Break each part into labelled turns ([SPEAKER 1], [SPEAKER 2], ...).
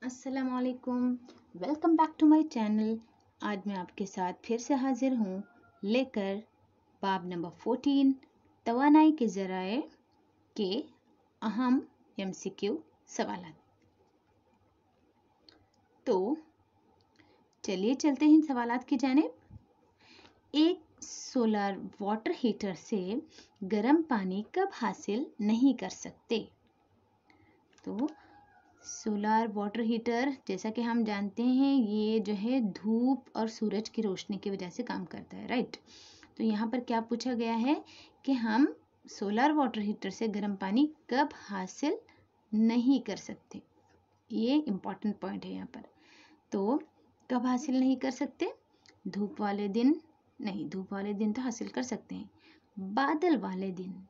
[SPEAKER 1] अस्सलामुअलैकुम, welcome back to my channel. आज मैं आपके साथ फिर से हाजिर हूँ लेकर बाब नंबर 14 तवानाई के ज़राए के अहम MCQ सवाल। तो चलिए चलते हैं इन सवालात की जानिब। एक सोलर वाटर हीटर से गर्म पानी कब हासिल नहीं कर सकते? तो सोलार वाटर हीटर, जैसा कि हम जानते हैं, ये जो है धूप और सूरज की रोशनी की वजह से काम करता है, राइट। तो यहाँ पर क्या पूछा गया है कि हम सोलार वाटर हीटर से गर्म पानी कब हासिल नहीं कर सकते। ये इम्पॉर्टेंट पॉइंट है यहाँ पर। तो कब हासिल नहीं कर सकते? धूप वाले दिन नहीं, धूप वाले दिन तो हासिल कर सकते हैं। बादल वाले दिन,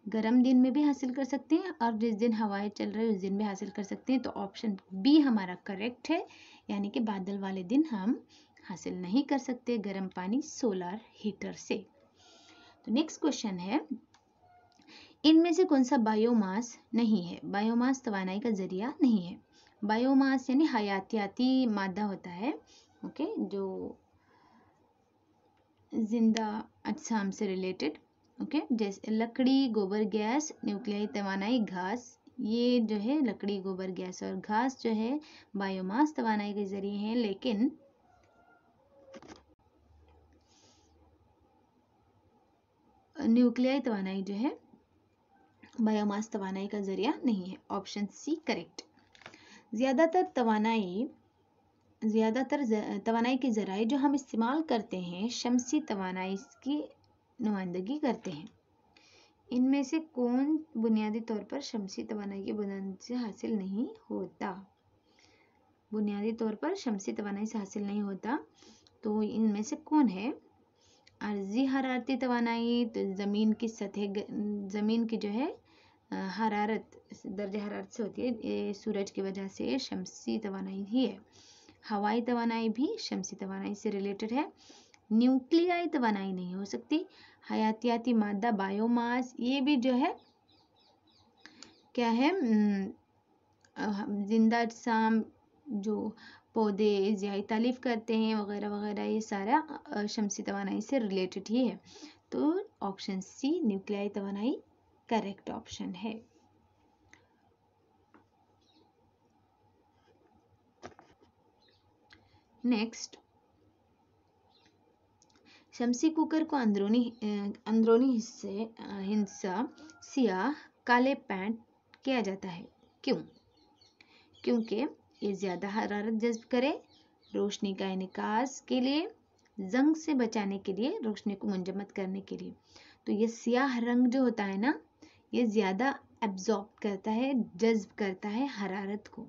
[SPEAKER 1] गर्म दिन में भी हासिल कर सकते हैं और जिस दिन हवाएं चल रही है उस दिन भी हासिल कर सकते हैं। तो ऑप्शन बी हमारा करेक्ट है, यानी कि बादल वाले दिन हम हासिल नहीं कर सकते गर्म पानी सोलार हीटर से। तो नेक्स्ट क्वेश्चन है, इनमें से कौन सा बायोमास नहीं है? बायोमास तवानाई का जरिया नहीं है। बायोमास यानी हयातियाती मादा होता है, ओके, जो जिंदा अजसाम से रिलेटेड, ओके, जैसे लकड़ी, गोबर गैस, न्यूक्लियाई तवानाई, घास। ये जो है लकड़ी, गोबर गैस और घास जो है बायोमास तवानाई के जरिए हैं, लेकिन न्यूक्लियाई तवानाई जो है बायोमास तवानाई का जरिया नहीं है। Option C correct. ज्यादातर तवानाई के जराए जो हम इस्तेमाल करते हैं शमसी तवानाई की नुमाइंदगी करते हैं। इनमें से कौन बुनियादी तौर पर शमसी तवानाई की बुनियाद से हासिल नहीं होता? बुनियादी तौर पर शमसी तवानाई से हासिल नहीं होता, तो इनमें से कौन है? अर्जी हरारती तवानाई, तो ज़मीन की जो है हरारत, दर्जा हरारत से होती है, ये सूरज की वजह से शमसी तवानाई ही है। हवाई तवानाई भी शमसी तवानाई से रिलेटेड है। न्यूक्लियाई तवानाई नहीं हो सकती। हयातियाती मादा बायोमास, ये भी जो है क्या है, जिंदा अजसाम जो पौधे ज़ियाई तालीफ करते हैं वगैरह वगैरह, ये सारा शमसी तवानाई से रिलेटेड ही है। तो ऑप्शन सी न्यूक्लियाई तवानाई करेक्ट ऑप्शन है। नेक्स्ट, शमसी कुकर को अंदरूनी हिस्सा सियाह काले पेंट किया जाता है। क्यों? क्योंकि ये ज़्यादा हरारत जज्ब करे, रोशनी का इनकास के लिए, जंग से बचाने के लिए, रोशनी को मुंजमद करने के लिए। तो ये सियाह रंग जो होता है ना, ये ज़्यादा एब्जॉर्ब करता है, जज्ब करता है हरारत को।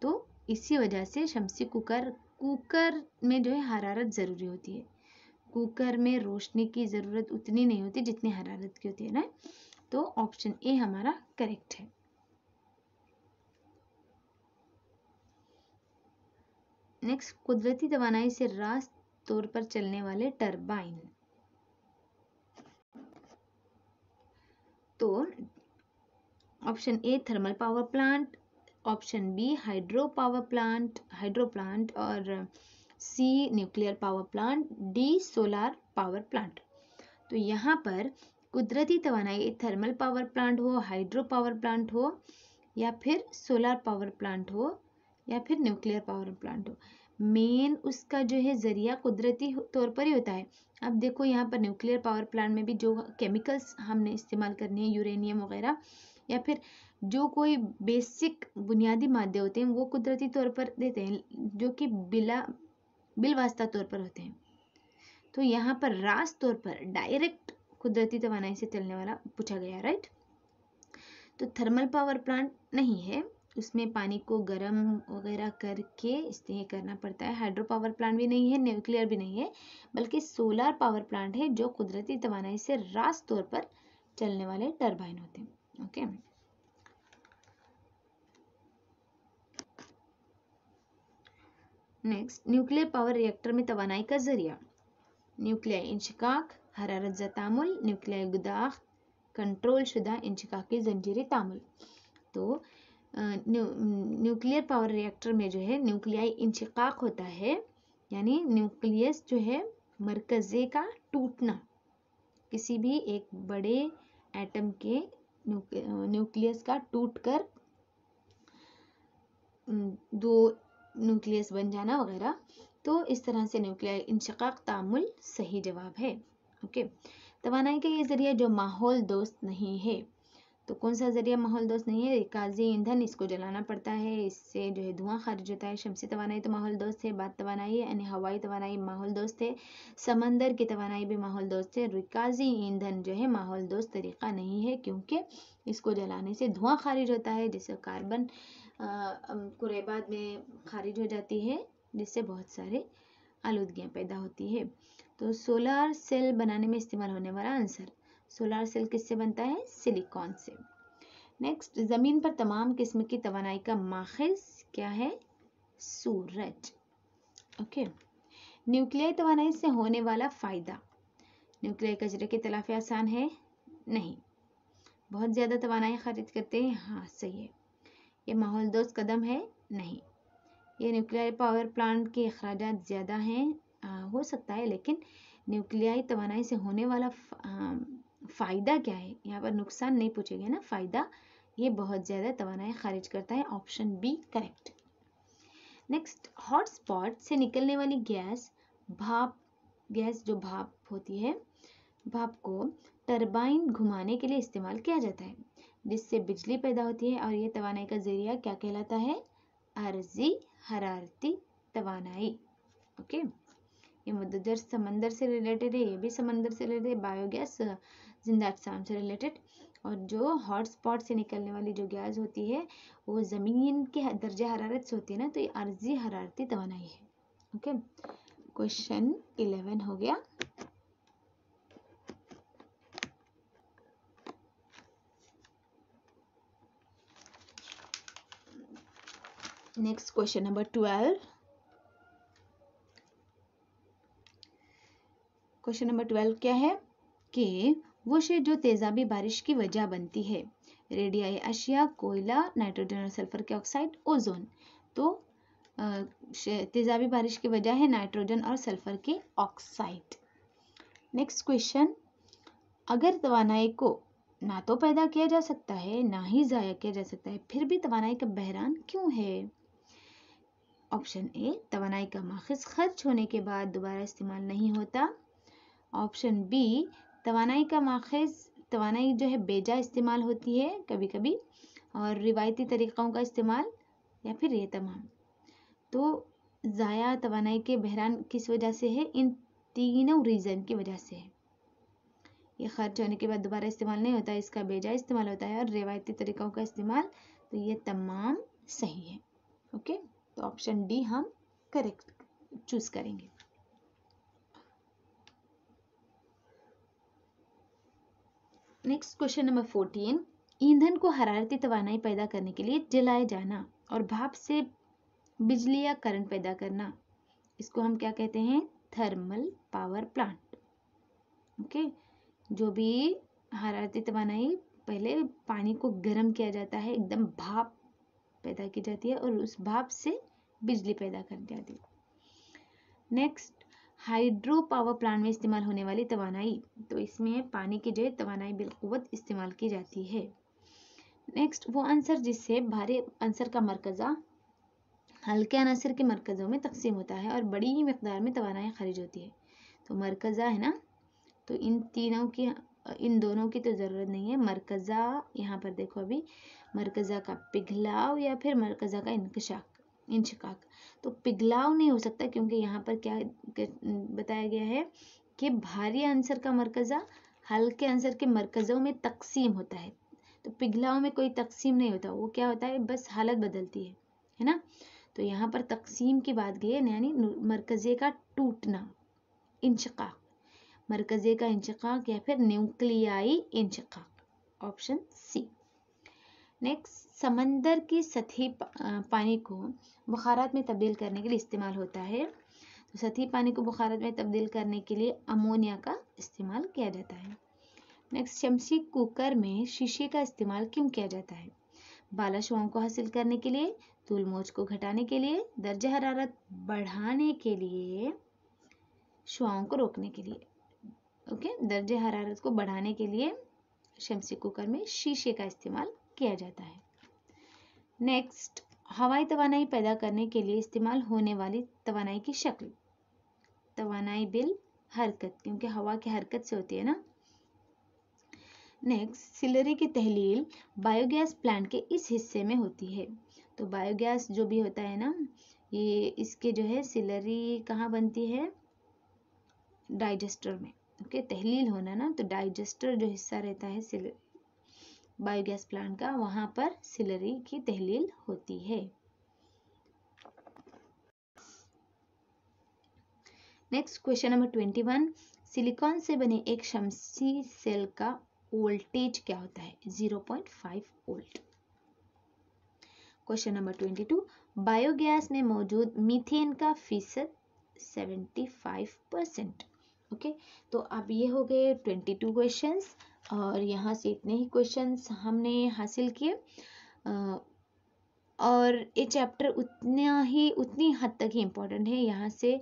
[SPEAKER 1] तो इसी वजह से शमसी कुकर में जो है हरारत ज़रूरी होती है। कुकर में रोशनी की ज़रूरत उतनी नहीं होती जितनी हरारत की होती है ना। तो ऑप्शन ए हमारा करेक्ट है। नेक्स्ट, कुदरती तवानाई से रास्त तौर पर चलने वाले टरबाइन। तो option A thermal power plant, option B hydro plant और C nuclear power plant, D solar power plant. तो यहाँ पर कुदरती तवानाई थर्मल पावर प्लांट हो, हाइड्रो पावर प्लांट हो, या फिर सोलार पावर प्लांट हो, या फिर न्यूक्लियर पावर प्लांट हो, मेन उसका जो है जरिया कुदरती तौर पर ही होता है। अब देखो यहाँ पर न्यूक्लियर पावर प्लांट में भी जो केमिकल्स हमने इस्तेमाल करने हैं, यूरेनियम वगैरह, या फिर जो कोई बेसिक बुनियादी मादे होते हैं, वो कुदरती तौर पर देते हैं, जो कि बिलवास्ता तौर पर होते हैं। तो यहाँ पर रास्त तौर पर डायरेक्ट कुदरती तवानाई से चलने वाला पूछा गया, राइट। तो थर्मल पावर प्लांट नहीं है, उसमें पानी को गर्म वगैरह करके इसलिए करना पड़ता है। हाइड्रो पावर प्लांट भी नहीं है, न्यूक्लियर भी नहीं है, बल्कि सोलार पावर प्लांट है, जो कुदरती तवानाई से रास्त तौर पर चलने वाले टरबाइन होते हैं। Okay, next, nuclear power reactor में तवानाई का जरिया। न्यूक्लियाई इंशिकाक, हरारत ज़तामुल, न्यूक्लियाई गुदाख, कंट्रोल शुदा इंशिकाकी जंजीरी तामुल। तो न्यूक्लियर पावर रिएक्टर में जो है न्यूक्लियाई इंशिकाक होता है, यानी न्यूक्लियस जो है मरकजे का टूटना, किसी भी एक बड़े एटम के न्यूक्लियस का टूटकर दो न्यूक्लियस बन जाना वगैरह, तो इस तरह से न्यूक्लियर इंशिकाक तामुल सही जवाब है। ओके, तवानाई का ये जरिया जो माहौल दोस्त नहीं है, तो कौन सा जरिया माहौल दोस्त नहीं है? रिकाजी ईंधन, इसको जलाना पड़ता है, इससे जो है धुआं खारिज होता है। शमसी तवानाई तो माहौल दोस्त है। बाद तवानाई यानी हवाई तवानाई माहौल दोस्त है। समंदर की तवानाई भी माहौल दोस्त है। रिकाजी ईंधन जो है माहौल दोस्त तरीका नहीं है, क्योंकि इसको जलाने से धुआं खारिज होता है, जिससे कार्बन कुरेबात में खारिज हो जाती है, जिससे बहुत सारे आलूदगियाँ पैदा होती है। तो सोलर सेल बनाने में इस्तेमाल होने वाला आंसर, सोलर सेल किससे बनता है? सिलिकॉन से। नेक्स्ट, जमीन पर तमाम किस्म की तवानाई का माखिज क्या है? सूरज। ओके, न्यूक्लियाई तवानाई से होने वाला फायदा, न्यूक्लियाई कचरे की तलाफी आसान है? नहीं। बहुत ज़्यादा तवानाई खारिज करते हैं? हाँ, सही है। ये माहौल दोस्त कदम है? नहीं। ये न्यूक्लियर पावर प्लांट के अखराजात ज़्यादा हैं? हो सकता है, लेकिन न्यूक्लियाई तवानाई से होने वाला फ़ायदा क्या है? यहाँ पर नुकसान नहीं पूछेगा ना, फ़ायदा ये बहुत ज़्यादा तवानाई खारिज करता है। Option B correct. Next, hot spot से निकलने वाली गैस, भाप गैस जो भाप होती है, भाप को टरबाइन घुमाने के लिए इस्तेमाल किया जाता है, जिससे बिजली पैदा होती है, और ये तवानाई का जरिया क्या कहलाता है? अर्जी हरारती तवानाई। ओके, ये मुद्दर समंदर से रिलेटेड है, ये भी समंदर से रिलेटेड है। बायोगैस जिंदा अजसाम से रिलेटेड, और जो हॉट स्पॉट से निकलने वाली जो गैस होती है वो ज़मीन के दर्जा हरारत से होती है ना, तो ये अर्जी हरारती तवानाई है। ओके, क्वेश्चन 11 हो गया। Next question number 12। Question number 12 क्या है कि वो शे जो तेजाबी बारिश की वजह बनती है, रेडियाई अशिया, कोयला, नाइट्रोजन और सल्फर के ऑक्साइड, ओजोन। तो तेजाबी बारिश की वजह है नाइट्रोजन और सल्फर के ऑक्साइड। नेक्स्ट क्वेश्चन, अगर तवानाई को ना तो पैदा किया जा सकता है ना ही ज़ाया किया जा सकता है, फिर भी तवानाई का बहरान क्यों है? ऑप्शन ए, तवानाई का माखिज खर्च होने के बाद दोबारा इस्तेमाल नहीं होता। ऑप्शन बी, तवानाई का माखिज, तवानाई जो है बेजा इस्तेमाल होती है कभी कभी, और रिवायती तरीक़ों का इस्तेमाल, या फिर ये तमाम। तो ज़ाया तवानाई के बहरान किस वजह से है? इन तीनों रीज़न की वजह से है। ये खर्च होने के बाद दोबारा इस्तेमाल नहीं होता, इसका बेजा इस्तेमाल होता है, और रिवायती तरीक़ों का इस्तेमाल, तो ये तमाम सही है। ओके, तो ऑप्शन डी हम करेक्ट चूज करेंगे। नेक्स्ट क्वेश्चन नंबर 14, ईंधन को हरारती तवानाई पैदा करने के लिए जलाए जाना और भाप से बिजली या करंट पैदा करना, इसको हम क्या कहते हैं? Thermal power plant. ओके, जो भी हरारती तवानाई, पहले पानी को गर्म किया जाता है, एकदम भाप पैदा की जाती है, और उस भाप से बिजली पैदा कर जाती है। नेक्स्ट, हाइड्रो पावर प्लांट में इस्तेमाल होने वाली तवानाई, तो इसमें पानी की जो है तवानाई बिलकुवत इस्तेमाल की जाती है। नेक्स्ट, वो आंसर जिससे भारी आंसर का मरकज़ा हल्के अनासर के मरकज़ों में तकसीम होता है और बड़ी ही मकदार में तवानाई खारिज होती है। तो मरकज़ा है ना, तो इन दोनों की तो ज़रूरत नहीं है। मरकज़ा, यहाँ पर देखो अभी, मरकज़ा का पिघलाव या फिर मरकज़ा का इंशिकाक। तो पिघलाव नहीं हो सकता, क्योंकि यहाँ पर क्या बताया गया है कि भारी आंसर का मरकज़ा हल्के आंसर के मरकज़ों में तकसीम होता है। तो पिघलाव में कोई तकसीम नहीं होता, वो क्या होता है, बस हालत बदलती है ना। तो यहाँ पर तकसीम की बात गई है, यानी मरकज़े का टूटना, इंशिकाक, मरकज़े का इंशिकाक या फिर न्यूक्लियाई इंशिकाक। Option C. नेक्स्ट, समंदर की सतही पानी को बुखारात में तब्दील करने के लिए इस्तेमाल होता है। तो सतही पानी को बुखारात में तब्दील करने के लिए अमोनिया का इस्तेमाल किया जाता है। नेक्स्ट, शमसी कुकर में शीशे का इस्तेमाल क्यों किया जाता है? बालाश्वाओं को हासिल करने के लिए, तूल मोच को घटाने के लिए, दर्जा हरारत बढ़ाने के लिए, श्वाओं को रोकने के लिए। ओके, दर्जे हरारत को बढ़ाने के लिए शमसी कुकर में शीशे का इस्तेमाल किया जाता है। नेक्स्ट, हवाई तवानाई पैदा करने के लिए इस्तेमाल होने वाली तवानाई की शक्ल। तवानाई बिल हरकत, क्योंकि हवा की हरकत से होती है ना। नेक्स्ट, सिलरी की तहलील बायोगैस प्लांट के इस हिस्से में होती है। तो बायोगैस जो भी होता है ना, ये इसके जो है सिलरी कहाँ बनती है? डाइजेस्टर में। ओके, तहलील होना ना, तो डाइजेस्टर जो हिस्सा रहता है सिलरी बायोगैस प्लांट का, वहां पर सिलरी की तहलील होती है। नेक्स्ट क्वेश्चन नंबर 21, सिलिकॉन से बने एक शमसी सेल का वोल्टेज क्या होता है? 0.5 वोल्ट। क्वेश्चन नंबर 22, बायोगैस में मौजूद मीथेन का फीसद 75%। ओके, तो अब ये हो गए 22 क्वेश्चंस और यहाँ से इतने ही क्वेश्चंस हमने हासिल किए। और ये चैप्टर उतनी हद तक ही इम्पोर्टेंट है। यहाँ से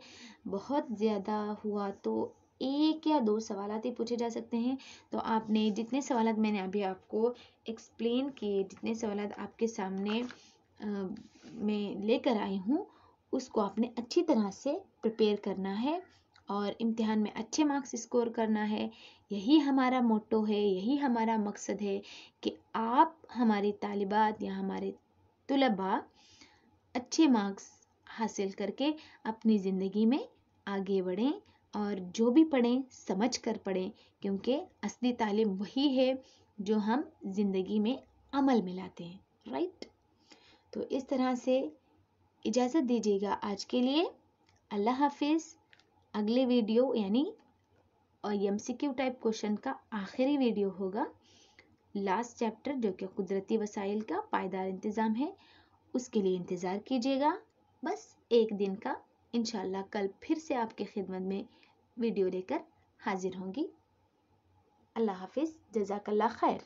[SPEAKER 1] बहुत ज़्यादा हुआ तो 1 या 2 सवालात ही पूछे जा सकते हैं। तो आपने जितने सवालात मैंने अभी आपको एक्सप्लेन किए, जितने सवालात आपके सामने मैं लेकर आई हूँ, उसको आपने अच्छी तरह से प्रिपेयर करना है और इम्तिहान में अच्छे मार्क्स स्कोर करना है। यही हमारा मोटो है, यही हमारा मकसद है कि आप हमारी तालिबात या हमारे तुलबा अच्छे मार्क्स हासिल करके अपनी ज़िंदगी में आगे बढ़ें और जो भी पढ़ें समझ कर पढ़ें, क्योंकि असली तालीम वही है जो हम ज़िंदगी में अमल में लाते हैं। राइट? तो इस तरह से इजाज़त दीजिएगा आज के लिए। अल्लाह हाफिज़। अगले वीडियो यानी MCQ टाइप क्वेश्चन का आखिरी वीडियो होगा, लास्ट चैप्टर जो कि कुदरती वसाइल का पायदार इंतज़ाम है, उसके लिए इंतज़ार कीजिएगा। बस एक दिन का, इंशाल्लाह कल फिर से आपके खिदमत में वीडियो लेकर हाजिर होंगी। अल्लाह हाफिज़, जज़ाकल्लाह खैर।